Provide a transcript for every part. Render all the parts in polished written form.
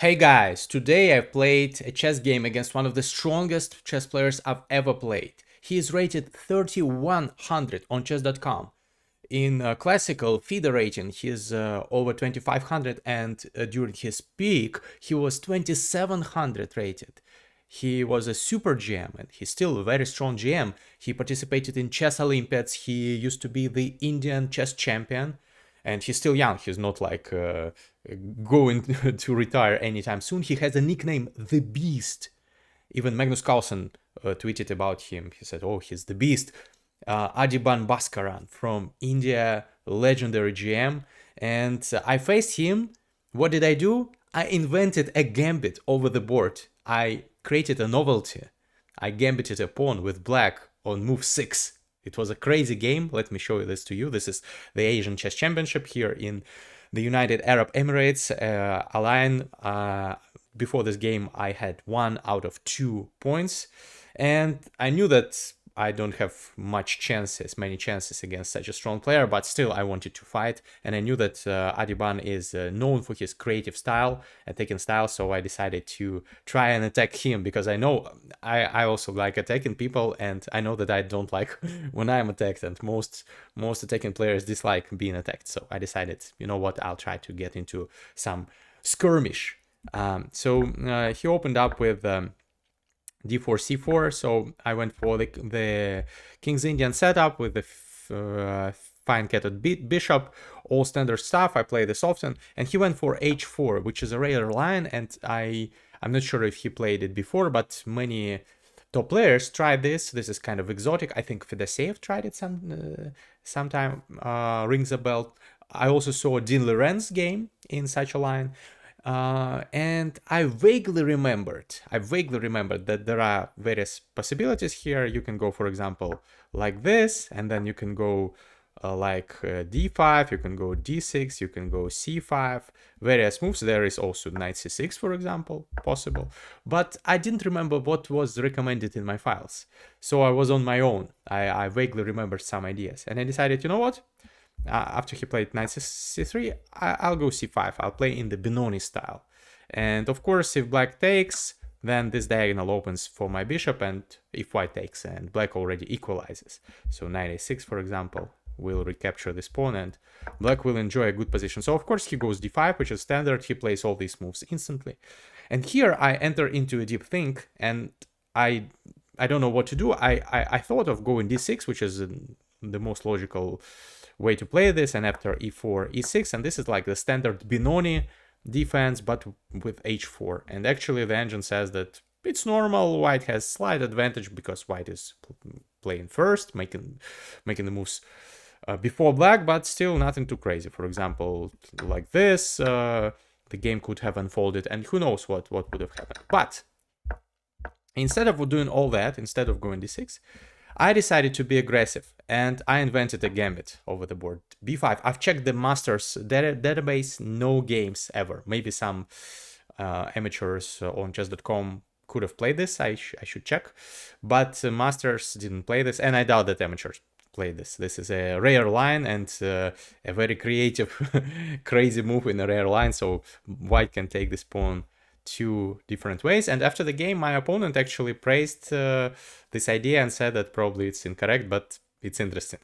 Hey guys, today I played a chess game against one of the strongest chess players I've ever played. He is rated 3100 on chess.com. In classical FIDE rating, he is over 2500, and during his peak, he was 2700 rated. He was a super GM, and he's still a very strong GM. He participated in chess Olympiads. He used to be the Indian chess champion, and he's still young. He's not like going to retire anytime soon. He has a nickname, the Beast. Even Magnus Carlsen tweeted about him. He said, "Oh, he's the Beast." Adiban Bhaskaran from India, legendary GM, and I faced him. What did I do? I invented a gambit over the board. I created a novelty. I gambited a pawn with black on move 6. It was a crazy game. Let me show this to you. This is the Asian Chess Championship here in the United Arab Emirates. Align. Before this game, I had 1 out of 2 points, and I knew that I don't have many chances against such a strong player, but still I wanted to fight, and I knew that Adiban is known for his creative style, attacking style, so I decided to try and attack him, because I know I also like attacking people, and I know that I don't like when I'm attacked, and most attacking players dislike being attacked, so I decided, you know what, I'll try to get into some skirmish. So he opened up with d4 c4, so I went for the King's Indian setup with the fine catted bishop, all standard stuff. I play this often, and he went for h4, which is a rare line, and I'm not sure if he played it before, but many top players tried this. This is kind of exotic. I think Fedoseev tried it sometime, rings a bell. I also saw Dean Lorenz game in such a line. And I vaguely remembered that there are various possibilities here. You can go, for example, like this, and then you can go d5, you can go d6, you can go c5, various moves. There is also knight c6, for example, possible. But I didn't remember what was recommended in my files. So I was on my own. I vaguely remembered some ideas, and I decided, you know what? After he played knight c3, I'll go c5. I'll play in the Benoni style. And of course, if black takes, then this diagonal opens for my bishop, and if white takes, and black already equalizes. So knight a6, for example, will recapture this pawn, and black will enjoy a good position. So of course he goes d5, which is standard. He plays all these moves instantly. And here I enter into a deep think, and I don't know what to do. I thought of going d6, which is the most logical way to play this, and after e4, e6, and this is like the standard Benoni defense, but with h4. And actually the engine says that it's normal, white has slight advantage because white is playing first, making the moves before black, but still nothing too crazy. For example, like this, the game could have unfolded, and who knows what would have happened. But instead of doing all that, instead of going d6, I decided to be aggressive, and I invented a gambit over the board. b5. I've checked the Masters database, no games ever. Maybe some amateurs on chess.com could have played this. I should check. But Masters didn't play this, and I doubt that amateurs play this. This is a rare line, and a very creative, crazy move in a rare line, so white can take this pawn 2 different ways. And after the game, my opponent actually praised this idea and said that probably it's incorrect, but it's interesting.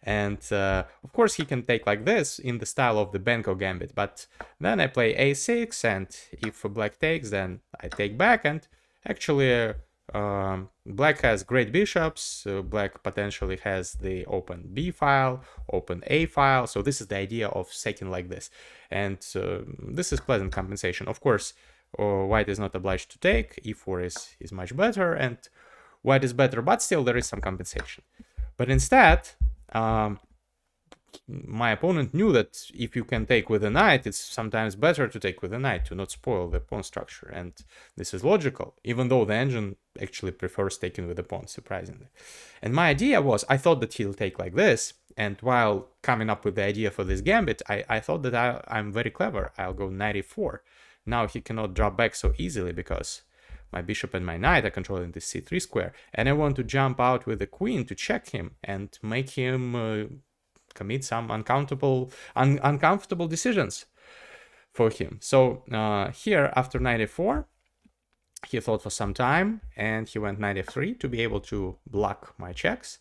And of course he can take like this in the style of the Benko gambit, but then I play a6, and if black takes, then I take back, and actually black has great bishops. Black potentially has the open b file, open a file, so this is the idea of sacking like this, and this is pleasant compensation. Of course, white is not obliged to take. e4 is much better, and white is better, but still there is some compensation. But instead, my opponent knew that if you can take with a knight, it's sometimes better to take with a knight to not spoil the pawn structure, and this is logical, even though the engine actually prefers taking with a pawn, surprisingly. And my idea was, I thought that he'll take like this, and while coming up with the idea for this gambit, I thought that I'm very clever. I'll go knight e4. Now he cannot drop back so easily because my bishop and my knight are controlling this c3 square, and I want to jump out with the queen to check him and make him commit some uncomfortable decisions. for him. So here, after knight a4, he thought for some time, and he went knight f3 to be able to block my checks.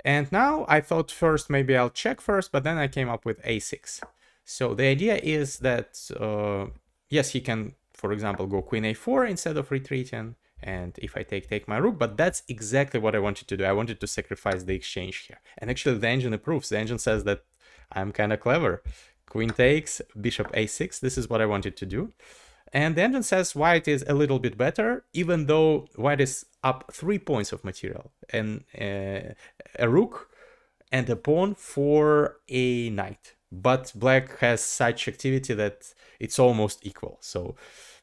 And now I thought first maybe I'll check first, but then I came up with a6. So the idea is that, yes, he can, for example, go queen a4 instead of retreating. And if I take my rook, but that's exactly what I wanted to do. I wanted to sacrifice the exchange here. And actually the engine approves. The engine says that I'm kind of clever. Queen takes, bishop a6. This is what I wanted to do. And the engine says white is a little bit better, even though white is up 3 points of material, and a rook and a pawn for a knight. But black has such activity that it's almost equal. So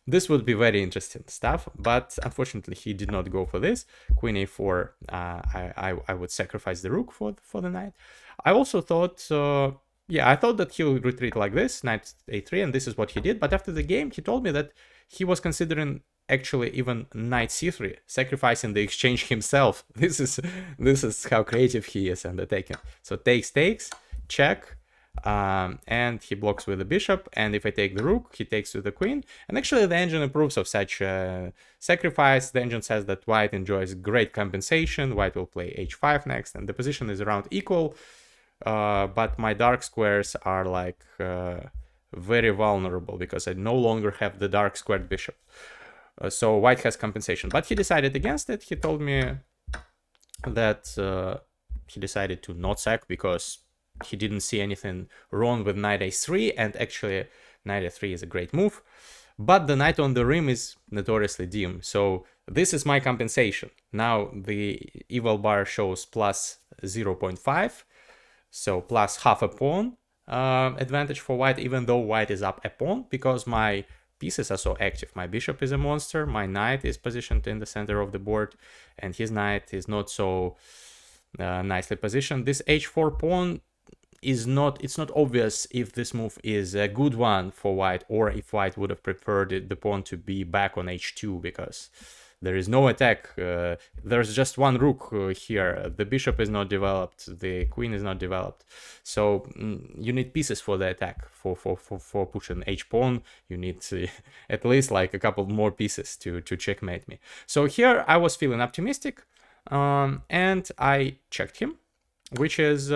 this would be very interesting stuff, but unfortunately he did not go for this. Queen a4, I would sacrifice the rook for the knight. I also thought, yeah, I thought that he would retreat like this, knight a3, and this is what he did. But after the game, he told me that he was considering actually even knight c3, sacrificing the exchange himself. This is how creative he is and attacking. So takes, check, and he blocks with the bishop. And if I take the rook, he takes with the queen. And actually the engine approves of such sacrifice. The engine says that white enjoys great compensation. White will play h5 next, and the position is around equal. But my dark squares are like very vulnerable because I no longer have the dark squared bishop. So white has compensation, but he decided against it. He told me that he decided to not sack because he didn't see anything wrong with knight a3, and actually knight a3 is a great move. But the knight on the rim is notoriously dim, so this is my compensation. Now the evil bar shows plus 0.5. So plus half a pawn advantage for white, even though white is up a pawn, because my pieces are so active. My bishop is a monster, my knight is positioned in the center of the board, and his knight is not so nicely positioned. This h4 pawn is not, it's not obvious if this move is a good one for white, or if white would have preferred the pawn to be back on h2, because there is no attack. There's just one rook here. The bishop is not developed. The queen is not developed. So you need pieces for the attack. For pushing h-pawn, you need at least like a couple more pieces to checkmate me. So here I was feeling optimistic, and I checked him, which is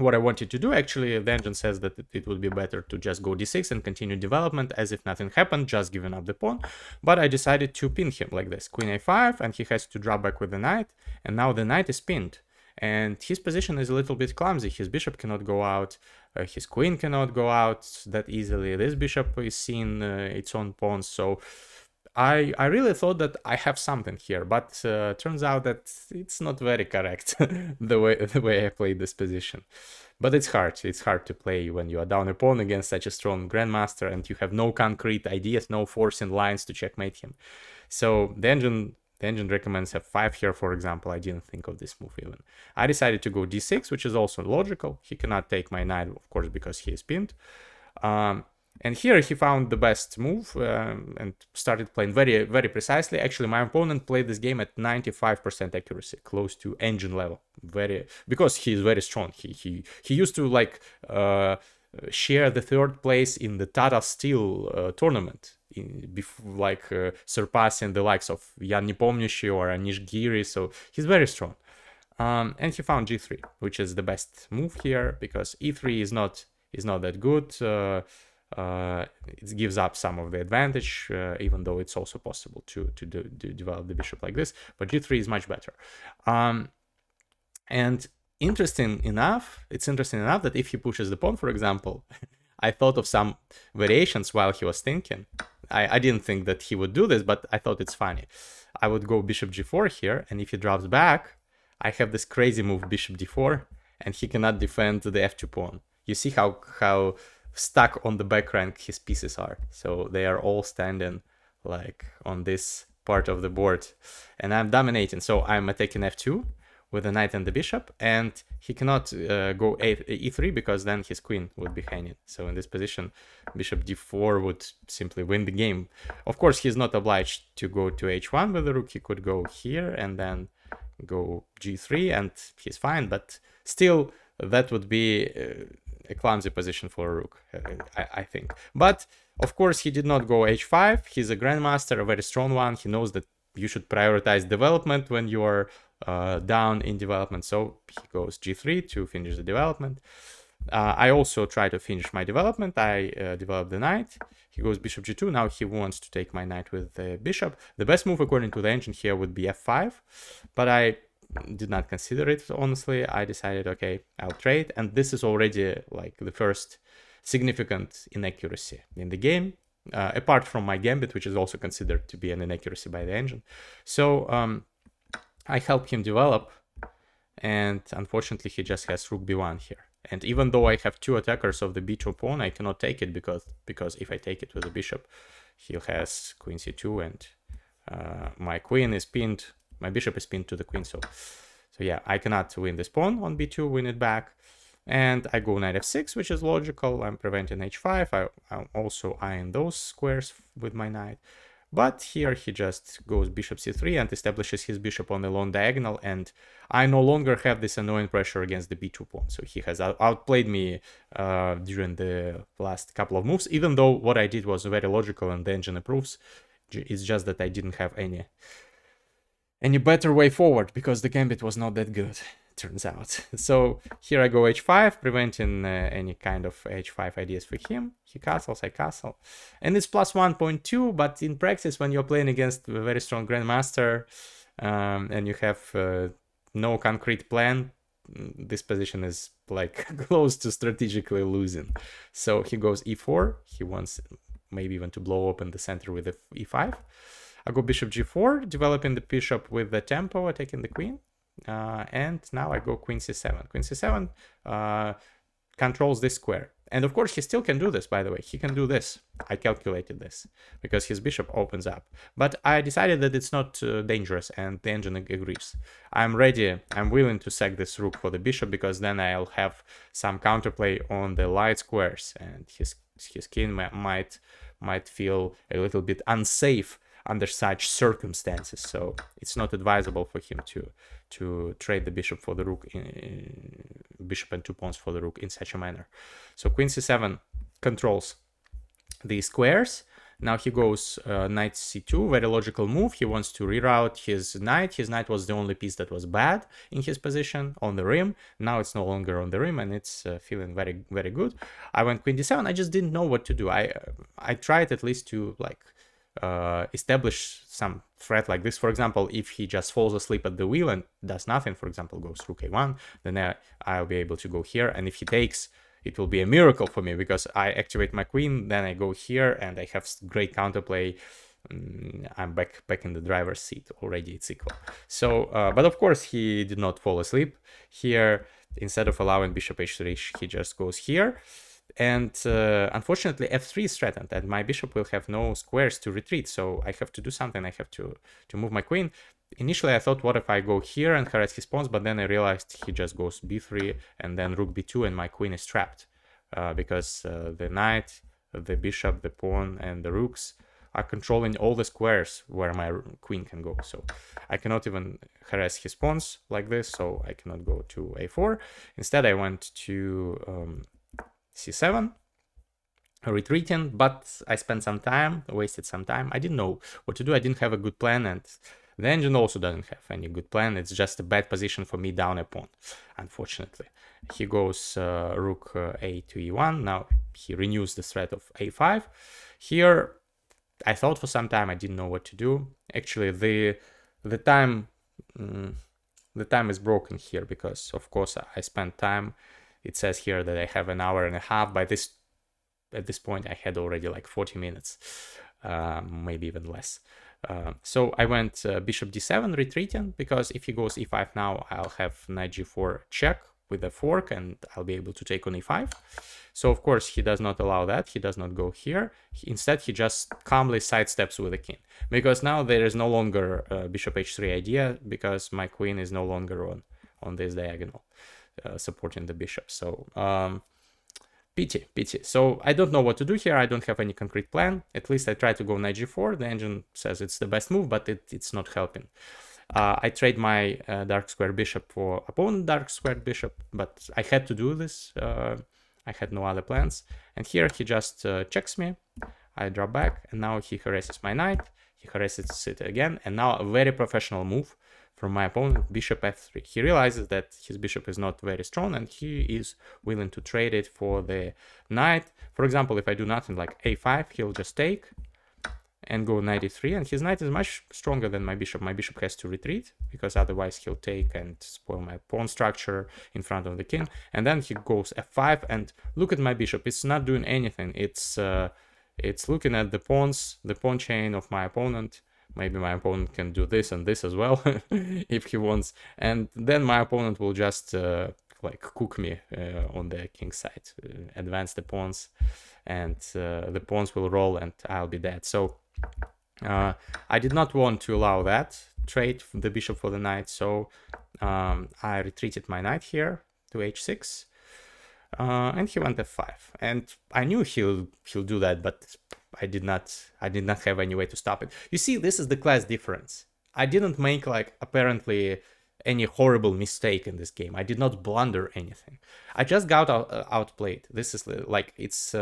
what I wanted to do. Actually, the engine says that it would be better to just go d6 and continue development as if nothing happened, just giving up the pawn. But I decided to pin him like this, queen a5, and he has to drop back with the knight, and now the knight is pinned. And his position is a little bit clumsy. His bishop cannot go out, his queen cannot go out that easily. This bishop is seeing its own pawns, so I really thought that I have something here, but turns out that it's not very correct the way I played this position. But it's hard to play when you are down a pawn against such a strong grandmaster and you have no concrete ideas, no forcing lines to checkmate him. So the engine recommends f5 here, for example. I didn't think of this move even. I decided to go d6, which is also logical. He cannot take my knight, of course, because he is pinned. And here he found the best move and started playing very, very precisely. Actually, my opponent played this game at 95% accuracy, close to engine level. Because he is very strong. He used to like share the third place in the Tata Steel tournament, surpassing the likes of Yan Nepomniachtchi or Anish Giri. So he's very strong. And he found g3, which is the best move here because e3 is not that good. It gives up some of the advantage, even though it's also possible to develop the bishop like this, but g3 is much better. And interesting enough that if he pushes the pawn, for example, I thought of some variations while he was thinking. I didn't think that he would do this, but I thought it's funny. I would go bishop g4 here, and if he drops back, I have this crazy move bishop d4, and he cannot defend the f2 pawn. You see how stuck on the back rank his pieces are, so they are all standing like on this part of the board, and I'm dominating. So I'm attacking f2 with the knight and the bishop, and he cannot go e3 because then his queen would be hanging. So in this position, bishop d4 would simply win the game. Of course, he's not obliged to go to h1 with the rook. He could go here and then go g3 and he's fine, but still that would be a clumsy position for a rook, I think. But of course, he did not go h5. He's a grandmaster, a very strong one. He knows that you should prioritize development when you are down in development. So he goes g3 to finish the development. I also try to finish my development. I develop the knight. He goes bishop g2. Now he wants to take my knight with the bishop. The best move according to the engine here would be f5, but I did not consider it, honestly. I decided, okay, I'll trade, and this is already like the first significant inaccuracy in the game, apart from my gambit, which is also considered to be an inaccuracy by the engine. So I help him develop, and unfortunately he just has rook b1 here. And even though I have two attackers of the b2 pawn, I cannot take it because if I take it with the bishop, he has queen c2, and my queen is pinned. My bishop is pinned to the queen, so yeah, I cannot win this pawn on b2, win it back. And I go knight f6, which is logical. I'm preventing h5. I'm also eyeing those squares with my knight. But here he just goes bishop c3 and establishes his bishop on the long diagonal, and I no longer have this annoying pressure against the b2 pawn. So he has outplayed me during the last couple of moves, even though what I did was very logical and the engine approves. It's just that I didn't have any better way forward because the gambit was not that good, turns out. So here I go h5, preventing any kind of h5 ideas for him. He castles, I castle, and it's plus 1.2, but in practice, when you're playing against a very strong grandmaster and you have no concrete plan, this position is like close to strategically losing. So he goes e4. He wants maybe even to blow open the center with the e5. I go bishop g4, developing the bishop with the tempo, attacking the queen. And now I go queen c7. Queen c7 controls this square. And of course, he still can do this, by the way. He can do this. I calculated this because his bishop opens up. But I decided that it's not dangerous, and the engine agrees. I'm ready. I'm willing to sack this rook for the bishop because then I'll have some counterplay on the light squares, and his king might feel a little bit unsafe under such circumstances. So it's not advisable for him to trade the bishop for the rook, bishop and two pawns for the rook in such a manner. So queen c7 controls the squares. Now he goes knight c2, very logical move. He wants to reroute his knight. His knight was the only piece that was bad in his position on the rim. Now it's no longer on the rim, and it's feeling very, very good. I went queen d7. I just didn't know what to do. I tried at least to like establish some threat like this. For example, if he just falls asleep at the wheel and does nothing, for example, goes rook a1, then I'll be able to go here. And if he takes, it will be a miracle for me because I activate my queen, then I go here and I have great counterplay. I'm back in the driver's seat already. It's equal. So, but of course he did not fall asleep here. Instead of allowing bishop h3, he just goes here. And unfortunately, f3 is threatened, and my bishop will have no squares to retreat. So I have to do something. I have to move my queen. Initially, I thought, what if I go here and harass his pawns? But then I realized he just goes b3 and then rook b2, and my queen is trapped because the knight, the bishop, the pawn, and the rooks are controlling all the squares where my queen can go. So I cannot even harass his pawns like this. So I cannot go to a4. Instead, I went to c7, retreating, but I spent some time, wasted some time. I didn't know what to do. I didn't have a good plan, and the engine also doesn't have any good plan. It's just a bad position for me down a pawn, unfortunately. He goes rook a to e1. Now he renews the threat of a5. Here, I thought for some time. I didn't know what to do. Actually, the time is broken here because, of course, I spent time. It says here that I have an hour and a half. At this point, I had already like 40 minutes, maybe even less. So I went bishop d7, retreating, because if he goes e5 now, I'll have knight g4 check with a fork, and I'll be able to take on e5. So of course he does not allow that. He does not go here. Instead, he just calmly sidesteps with the king, because now there is no longer bishop h3 idea, because my queen is no longer on this diagonal. Supporting the bishop. So pity. So I don't know what to do here. I don't have any concrete plan. At least I try to go knight g4. The engine says it's the best move, but it's not helping. I trade my dark square bishop for opponent dark square bishop, but I had to do this. I had no other plans. And here he just checks me. I drop back, and now he harasses my knight. He harasses it again, and now a very professional move from my opponent, bishop f3. He realizes that his bishop is not very strong, and he is willing to trade it for the knight. For example, if I do nothing like a5, he'll just take and go knight e3, and his knight is much stronger than my bishop. My bishop has to retreat, because otherwise he'll take and spoil my pawn structure in front of the king. And then he goes f5, and look at my bishop. It's not doing anything. It's looking at the pawns, the pawn chain of my opponent. Maybe my opponent can do this and this as well, if he wants. And then my opponent will just like cook me on the king side, advance the pawns, and the pawns will roll and I'll be dead. So I did not want to allow that trade the bishop for the knight, so I retreated my knight here to h6, and he went f5, and I knew he'll do that, but I did not have any way to stop it. You see, this is the class difference. I didn't make like apparently any horrible mistake in this game. I did not blunder anything. I just got outplayed. This is like, it's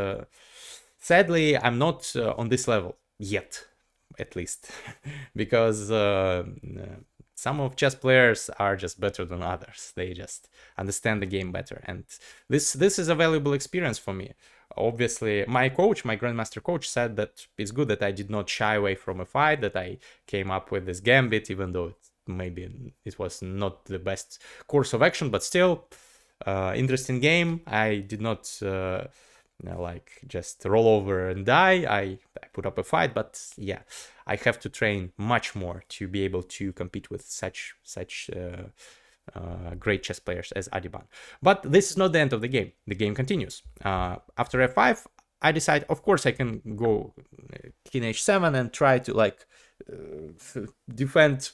sadly I'm not on this level yet, at least, because some of chess players are just better than others. They just understand the game better, and this is a valuable experience for me. Obviously, my coach, my Grandmaster coach, said that it's good that I did not shy away from a fight, that I came up with this gambit, even though maybe it was not the best course of action, but still, interesting game. I did not like just roll over and die. I put up a fight, but yeah, I have to train much more to be able to compete with such great chess players as Adiban. But this is not the end of the game. The game continues. After f5, I decide, of course, I can go king h7 and try to like defend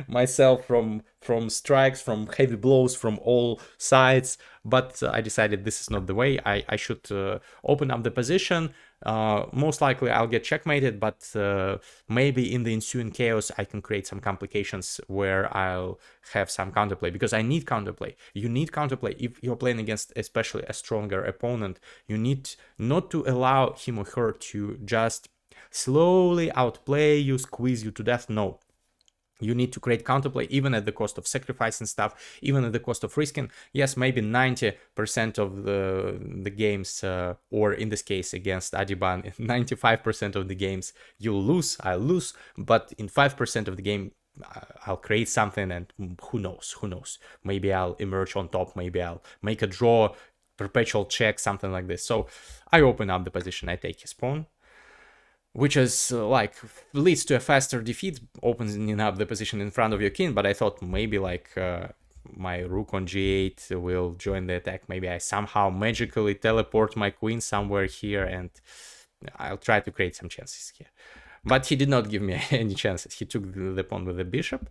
myself from strikes, from heavy blows from all sides. But I decided this is not the way. I should open up the position. Most likely I'll get checkmated, but maybe in the ensuing chaos I can create some complications where I'll have some counterplay, because I need counterplay. You need counterplay. If you're playing against especially a stronger opponent, you need not to allow him or her to just slowly outplay you, squeeze you to death. No. You need to create counterplay, even at the cost of sacrifice and stuff, even at the cost of risking. Yes, maybe 90% of the games, or in this case against Adiban, 95% of the games you'll lose, I'll lose, but in 5% of the game, I'll create something, and who knows, maybe I'll emerge on top, maybe I'll make a draw, perpetual check, something like this. So I open up the position, I take his pawn, which is like leads to a faster defeat, opening up the position in front of your king. But I thought maybe like my rook on g8 will join the attack. Maybe I somehow magically teleport my queen somewhere here, and I'll try to create some chances here. But he did not give me any chances. He took the pawn with the bishop.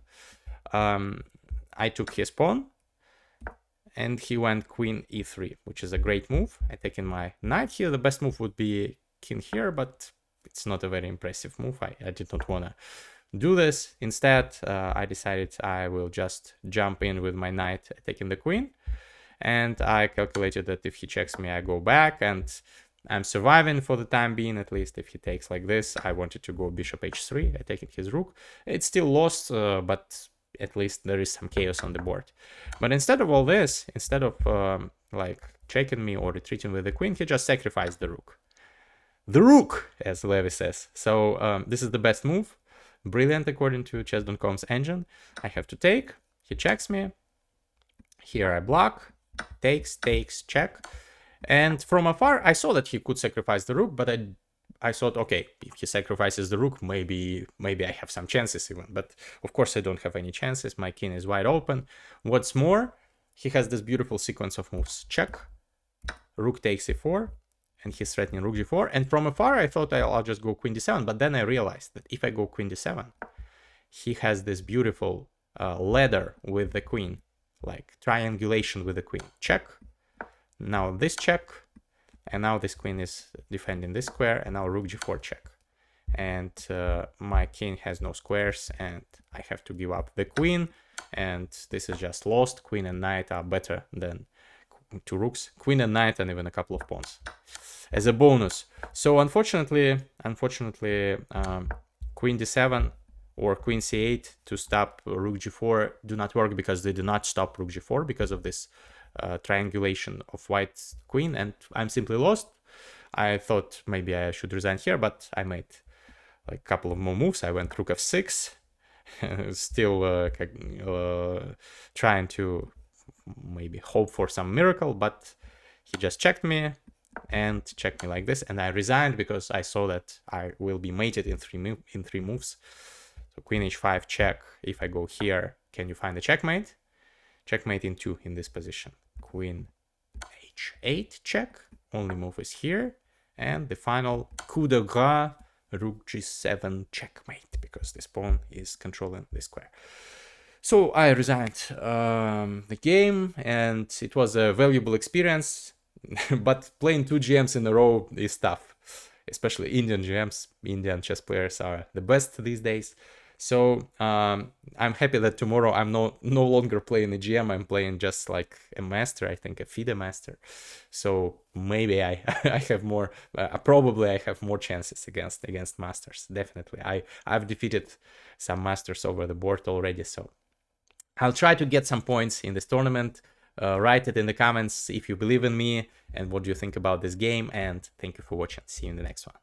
I took his pawn, and he went queen e3, which is a great move. I take in my knight here. The best move would be king here, but it's not a very impressive move. I did not want to do this. Instead, I decided I will just jump in with my knight, taking the queen. And I calculated that if he checks me, I go back, and I'm surviving for the time being, at least. If he takes like this, I wanted to go bishop h3. I take his rook. It's still lost, but at least there is some chaos on the board. But instead of all this, instead of like checking me or retreating with the queen, he just sacrificed the rook. The rook, as Levy says. So this is the best move. Brilliant, according to chess.com's engine. I have to take. He checks me. Here I block. Takes, check. And from afar, I saw that he could sacrifice the rook, but I thought, okay, if he sacrifices the rook, maybe I have some chances even. But of course, I don't have any chances. My king is wide open. What's more, he has this beautiful sequence of moves. Check. Rook takes e4. And he's threatening rook g4, and from afar I thought I'll just go queen d7, but then I realized that if I go queen d7, he has this beautiful ladder with the queen, like triangulation with the queen. Check. Now this check, and now this queen is defending this square, and now rook g4 check. And my king has no squares, and I have to give up the queen, and this is just lost. Queen and knight are better than 2 rooks, queen and knight, and even a couple of pawns as a bonus. So unfortunately, queen d7 or queen c8 to stop rook g4 do not work, because they do not stop rook g4 because of this triangulation of white queen, and I'm simply lost. I thought maybe I should resign here, but I made like a couple of more moves. I went rook f6, still trying to maybe hope for some miracle, but he just checked me and checked me like this, and I resigned because I saw that I will be mated in three moves. So queen h5 check. If I go here, can you find the checkmate? Checkmate in 2 in this position. Queen h8 check. Only move is here, and the final coup de grace, rook g7 checkmate, because this pawn is controlling the square. So I resigned the game, and it was a valuable experience. But playing 2 GMs in a row is tough, especially Indian GMs. Indian chess players are the best these days. So I'm happy that tomorrow I'm no longer playing a GM. I'm playing just like a master, I think a FIDE master. So maybe I have more, probably I have more chances against masters. Definitely, I've defeated some masters over the board already. So I'll try to get some points in this tournament. Write it in the comments if you believe in me and what do you think about this game. And thank you for watching. See you in the next one.